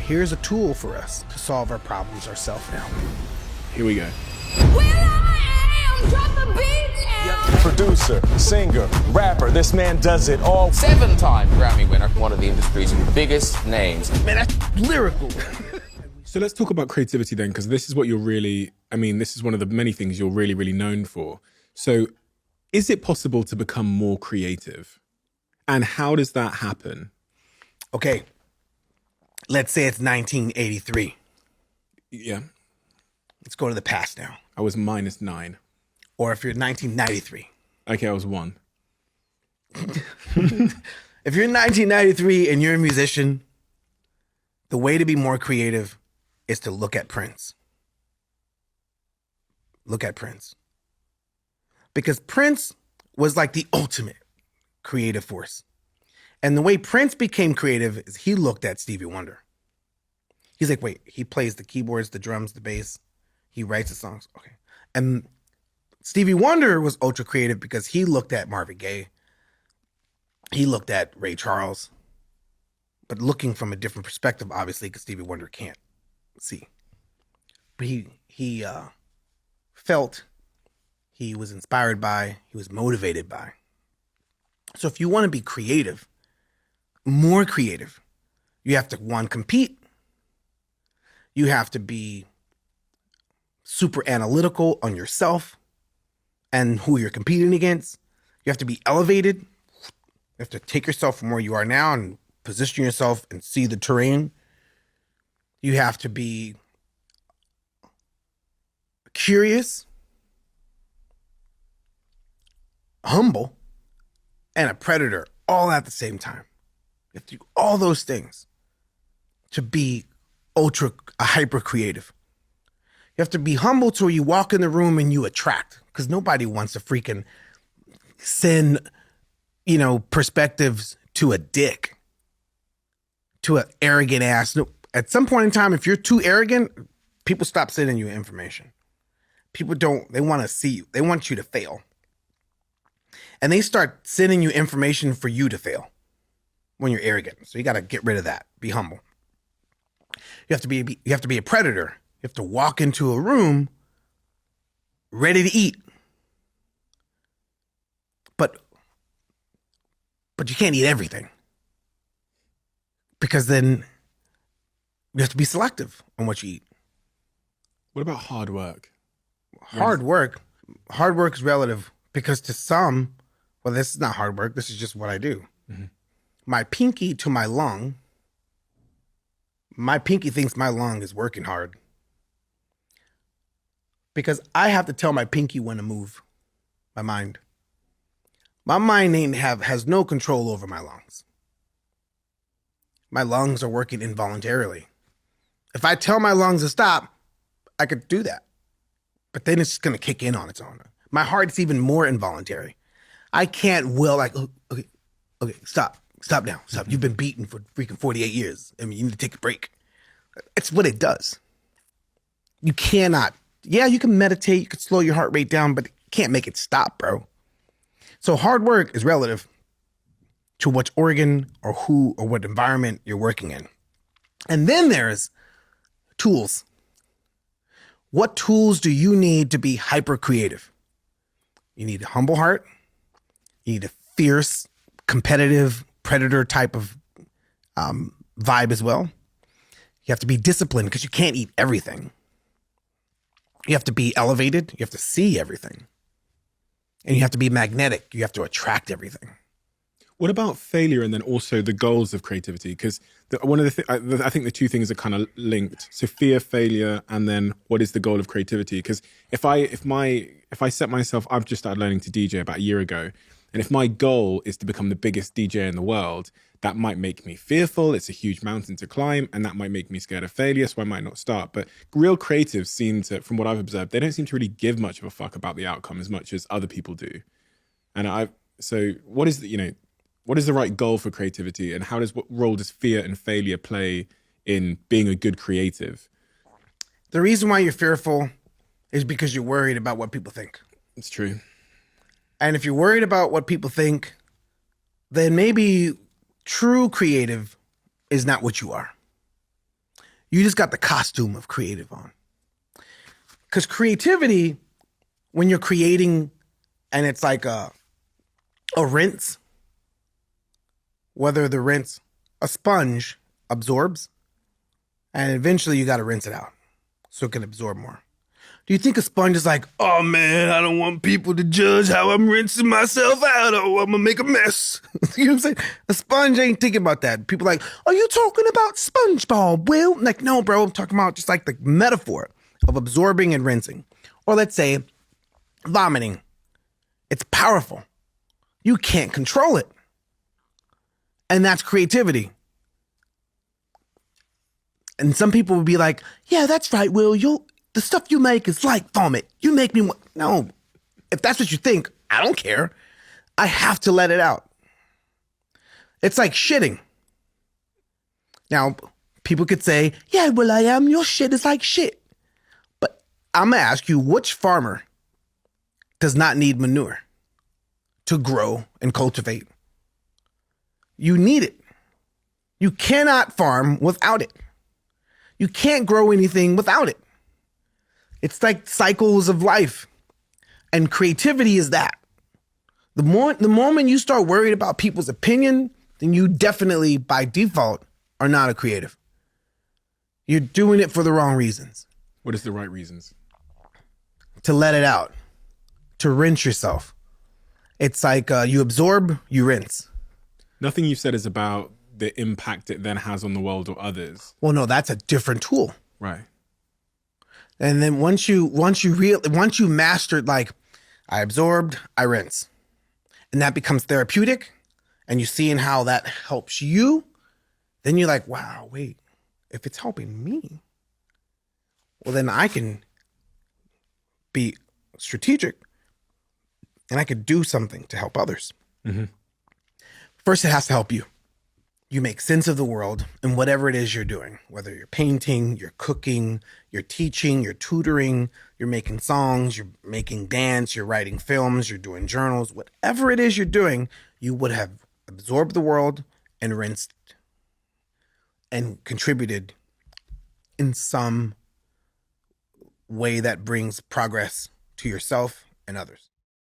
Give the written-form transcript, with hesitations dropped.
here's a tool for us to solve our problems ourselves now. Here we go. Will.i.am, drop a beat. Producer, singer, rapper, this man does it all. 7-time Grammy winner, one of the industry's biggest names. Man, that's lyrical. So let's talk about creativity then, because this is what you're really, this is one of the many things you're really, really known for. So is it possible to become more creative? And how does that happen? Okay, let's say it's 1983. Yeah. Let's go to the past now. I was -9. Or if you're 1993. Okay, I was 1. If you're in 1993 and you're a musician, the way to be more creative is to look at Prince. Look at Prince. Because Prince was like the ultimate creative force. And the way Prince became creative is he looked at Stevie Wonder. He's like, wait, he plays the keyboards, the drums, the bass. He writes the songs. Okay. And Stevie Wonder was ultra creative because he looked at Marvin Gaye. He looked at Ray Charles. But looking from a different perspective, obviously, because Stevie Wonder can't see. But he felt, he was inspired by, he was motivated by. So if you want to be creative, more creative, you have to, one, compete. You have to be super analytical on yourself and who you're competing against. You have to be elevated. You have to take yourself from where you are now and position yourself and see the terrain. You have to be curious, humble, and a predator all at the same time. You have to do all those things to be hyper creative. You have to be humble to where you walk in the room and you attract, because nobody wants to freaking send, perspectives to a dick, to an arrogant ass. No, at some point in time, if you're too arrogant, people stop sending you information. People don't, they want to see you. They want you to fail. And they start sending you information for you to fail when you're arrogant. So you got to get rid of that. Be humble. You have to be a predator. You have to walk into a room ready to eat. But you can't eat everything. Because then you have to be selective on what you eat. What about hard work? Hard work is relative, because to some, well, this is not hard work. This is just what I do. Mm-hmm. My pinky to my lung, my pinky thinks my lung is working hard. Because I have to tell my pinky when to move, my mind. My mind has no control over my lungs. My lungs are working involuntarily. If I tell my lungs to stop, I could do that. But then it's just going to kick in on its own. My heart's even more involuntary. I can't will okay, stop now, stop. You've been beaten for freaking 48 years. You need to take a break. It's what it does. You cannot, you can meditate, you can slow your heart rate down, but you can't make it stop, bro. So hard work is relative to which organ or who or what environment you're working in. And then there's tools. What tools do you need to be hyper creative? You need a humble heart. You need a fierce, competitive, predator type of vibe as well. You have to be disciplined because you can't eat everything. You have to be elevated. You have to see everything. And you have to be magnetic. You have to attract everything. What about failure and then also the goals of creativity? Because I think the two things are kind of linked. So fear, failure, and then what is the goal of creativity? Because if I set myself, I've just started learning to DJ about a year ago, and if my goal is to become the biggest DJ in the world, that might make me fearful. It's a huge mountain to climb, and that might make me scared of failure, so I might not start. But real creatives seem to, from what I've observed, they don't seem to really give much of a fuck about the outcome as much as other people do. And what is the right goal for creativity, and what role does fear and failure play in being a good creative? The reason why you're fearful is because you're worried about what people think. It's true. And if you're worried about what people think, then maybe true creative is not what you are. You just got the costume of creative on. Because creativity, when you're creating and it's like a rinse, whether the rinse, a sponge absorbs, and eventually you got to rinse it out so it can absorb more. Do you think a sponge is like, oh man, I don't want people to judge how I'm rinsing myself out, or I'm gonna make a mess? You know what I'm saying? A sponge ain't thinking about that. People are like, are you talking about SpongeBob, Will? Like, no, bro, I'm talking about just like the metaphor of absorbing and rinsing. Or let's say vomiting. It's powerful. You can't control it. And that's creativity. And some people would be like, yeah, that's right, Will. The stuff you make is like vomit. You make me want. No, if that's what you think, I don't care. I have to let it out. It's like shitting. Now, people could say, yeah, Will.i.am, your shit is like shit. But I'm going to ask you, which farmer does not need manure to grow and cultivate? You need it. You cannot farm without it. You can't grow anything without it. It's like cycles of life. And creativity is that. The moment you start worried about people's opinion, then you definitely, by default, are not a creative. You're doing it for the wrong reasons. What is the right reasons? To let it out. To rinse yourself. It's like you absorb, you rinse. Nothing you've said is about the impact it then has on the world or others. Well, no, that's a different tool. Right. And then once you mastered, like, I absorbed, I rinse, and that becomes therapeutic, and you see in how that helps you, then you're like, wow, wait, if it's helping me, well, then I can be strategic, and I could do something to help others. Mm-hmm. First, it has to help you. You make sense of the world and whatever it is you're doing, whether you're painting, you're cooking, you're teaching, you're tutoring, you're making songs, you're making dance, you're writing films, you're doing journals, whatever it is you're doing, you would have absorbed the world and rinsed and contributed in some way that brings progress to yourself and others.